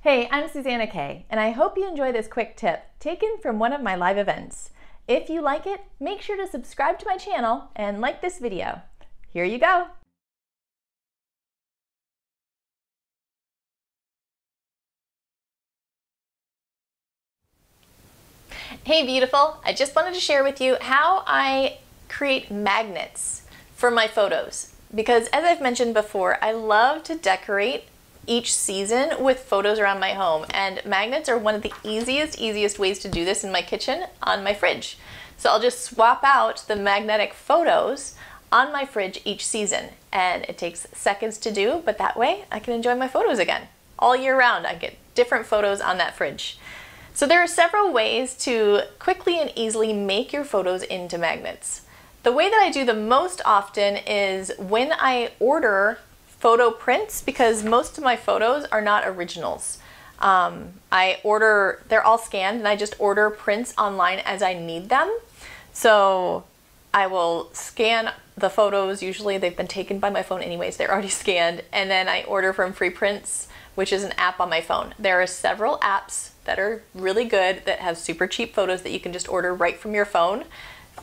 Hey, I'm Susanna Kay, and I hope you enjoy this quick tip taken from one of my live events. If you like it, make sure to subscribe to my channel and like this video. Here you go. Hey beautiful, I just wanted to share with you how I create magnets for my photos. Because as I've mentioned before, I love to decorate each season with photos around my home, and magnets are one of the easiest ways to do this in my kitchen on my fridge. So I'll just swap out the magnetic photos on my fridge each season, and it takes seconds to do, but that way I can enjoy my photos again. All year round I get different photos on that fridge. So there are several ways to quickly and easily make your photos into magnets. The way that I do the most often is when I order photo prints, because most of my photos are not originals. They're all scanned, and I just order prints online as I need them. So I will scan the photos. Usually they've been taken by my phone anyways, they're already scanned, and then I order from Free Prints, which is an app on my phone. There are several apps that are really good that have super cheap photos that you can just order right from your phone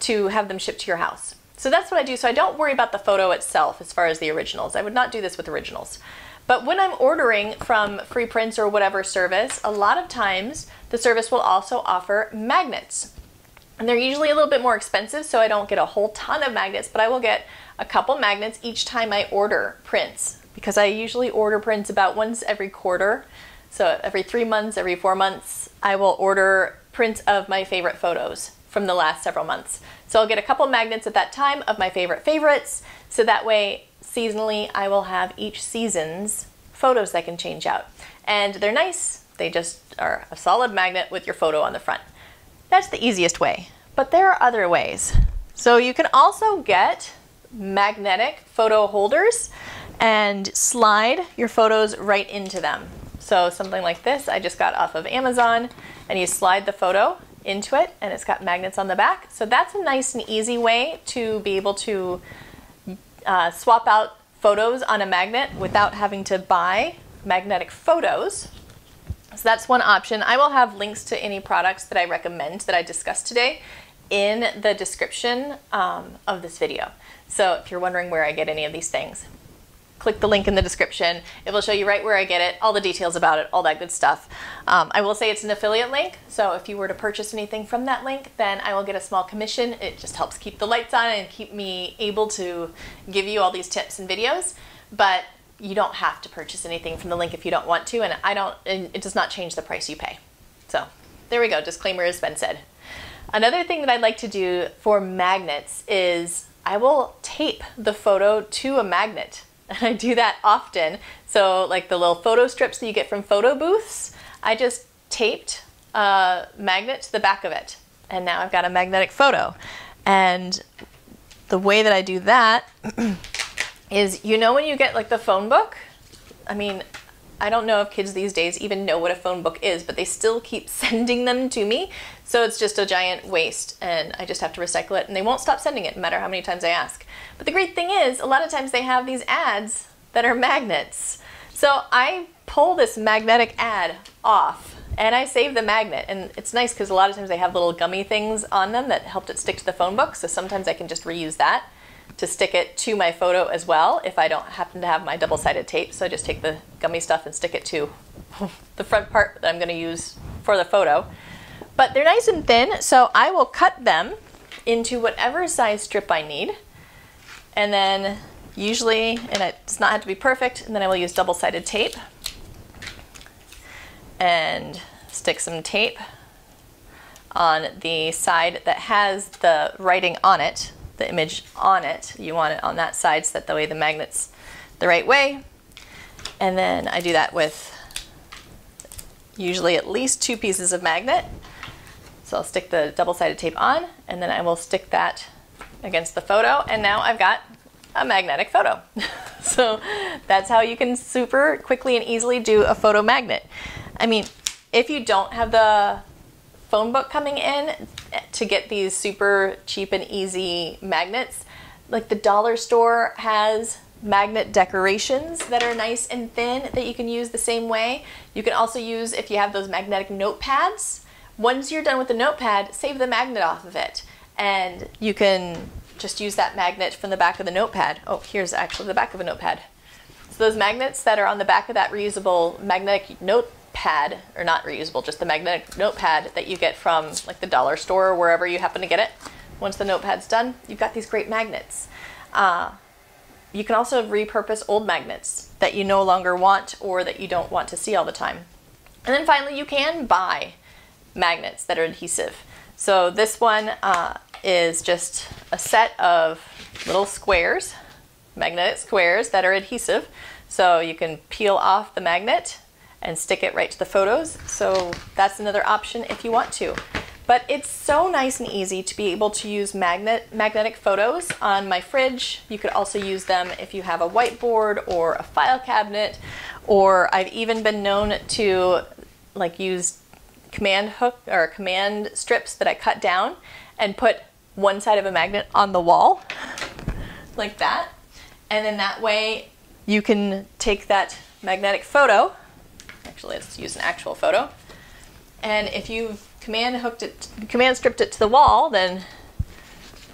to have them shipped to your house. So that's what I do. So I don't worry about the photo itself as far as the originals. I would not do this with originals. But when I'm ordering from Free Prints or whatever service, a lot of times the service will also offer magnets. And they're usually a little bit more expensive, so I don't get a whole ton of magnets, but I will get a couple magnets each time I order prints, because I usually order prints about once every quarter. So every 3 months, every 4 months, I will order prints of my favorite photos from the last several months. So I'll get a couple magnets at that time of my favorite favorites, so that way seasonally I will have each season's photos that can change out. And they're nice, they just are a solid magnet with your photo on the front. That's the easiest way, but there are other ways. So you can also get magnetic photo holders and slide your photos right into them. So something like this I just got off of Amazon, and you slide the photo into it and it's got magnets on the back. So that's a nice and easy way to be able to swap out photos on a magnet without having to buy magnetic photos. So that's one option. I will have links to any products that I recommend that I discussed today in the description of this video. So if you're wondering where I get any of these things, click the link in the description. It will show you right where I get it, all the details about it, all that good stuff. I will say it's an affiliate link, so if you were to purchase anything from that link, then I will get a small commission. It just helps keep the lights on and keep me able to give you all these tips and videos, but you don't have to purchase anything from the link if you don't want to, and it does not change the price you pay. So there we go, disclaimer has been said. Another thing that I like to do for magnets is I will tape the photo to a magnet. And I do that often. So like the little photo strips that you get from photo booths, I just taped a magnet to the back of it. And now I've got a magnetic photo. And the way that I do that is, you know when you get like the phone book? I mean, I don't know if kids these days even know what a phone book is, but they still keep sending them to me. So it's just a giant waste, and I just have to recycle it, and they won't stop sending it no matter how many times I ask. But the great thing is, a lot of times they have these ads that are magnets. So I pull this magnetic ad off and I save the magnet, and it's nice because a lot of times they have little gummy things on them that helped it stick to the phone book. So sometimes I can just reuse that to stick it to my photo as well if I don't happen to have my double-sided tape. So I just take the gummy stuff and stick it to the front part that I'm going to use for the photo. But they're nice and thin, so I will cut them into whatever size strip I need. And then usually, and it does not have to be perfect, and then I will use double-sided tape and stick some tape on the side that has the writing on it, the image on it. You want it on that side so that the way the magnet's the right way. And then I do that with usually at least 2 pieces of magnet. So I'll stick the double-sided tape on, and then I will stick that against the photo, and now I've got a magnetic photo. So that's how you can super quickly and easily do a photo magnet. I mean, if you don't have the phone book coming in to get these super cheap and easy magnets, like the dollar store has magnet decorations that are nice and thin that you can use the same way. You can also use, if you have those magnetic notepads, once you're done with the notepad, save the magnet off of it. And you can just use that magnet from the back of the notepad. Oh, here's actually the back of a notepad. So those magnets that are on the back of that reusable magnetic notepad, or not reusable, just the magnetic notepad that you get from like the dollar store or wherever you happen to get it. Once the notepad's done, you've got these great magnets. You can also repurpose old magnets that you no longer want or that you don't want to see all the time. And then finally, you can buy magnets that are adhesive. So this one is just a set of little squares, magnetic squares that are adhesive. So you can peel off the magnet and stick it right to the photos. So that's another option if you want to. But it's so nice and easy to be able to use magnetic photos on my fridge. You could also use them if you have a whiteboard or a file cabinet, or I've even been known to like use command hook or command strips that I cut down and put one side of a magnet on the wall like that. And then that way you can take that magnetic photo, actually let's use an actual photo, and if you've command stripped it to the wall, then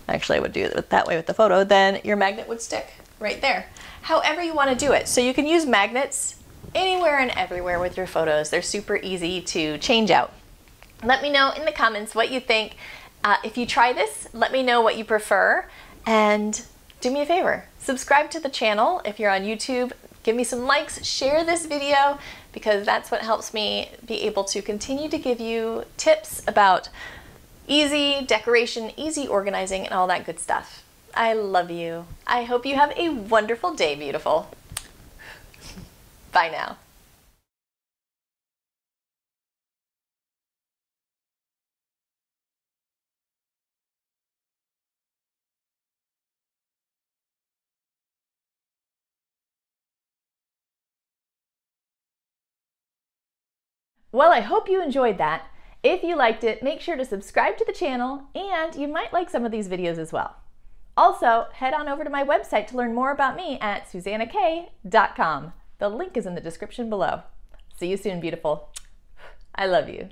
actually I would do it that way with the photo, then your magnet would stick right there. However you want to do it. So you can use magnets anywhere and everywhere with your photos. They're super easy to change out. Let me know in the comments what you think. If you try this, let me know what you prefer, and do me a favor, subscribe to the channel if you're on YouTube. Give me some likes, share this video, because that's what helps me be able to continue to give you tips about easy decoration, easy organizing, and all that good stuff. I love you. I hope you have a wonderful day, beautiful. Bye now. Well, I hope you enjoyed that. If you liked it, make sure to subscribe to the channel, and you might like some of these videos as well. Also, head on over to my website to learn more about me at SusannaK.com. The link is in the description below. See you soon, beautiful. I love you.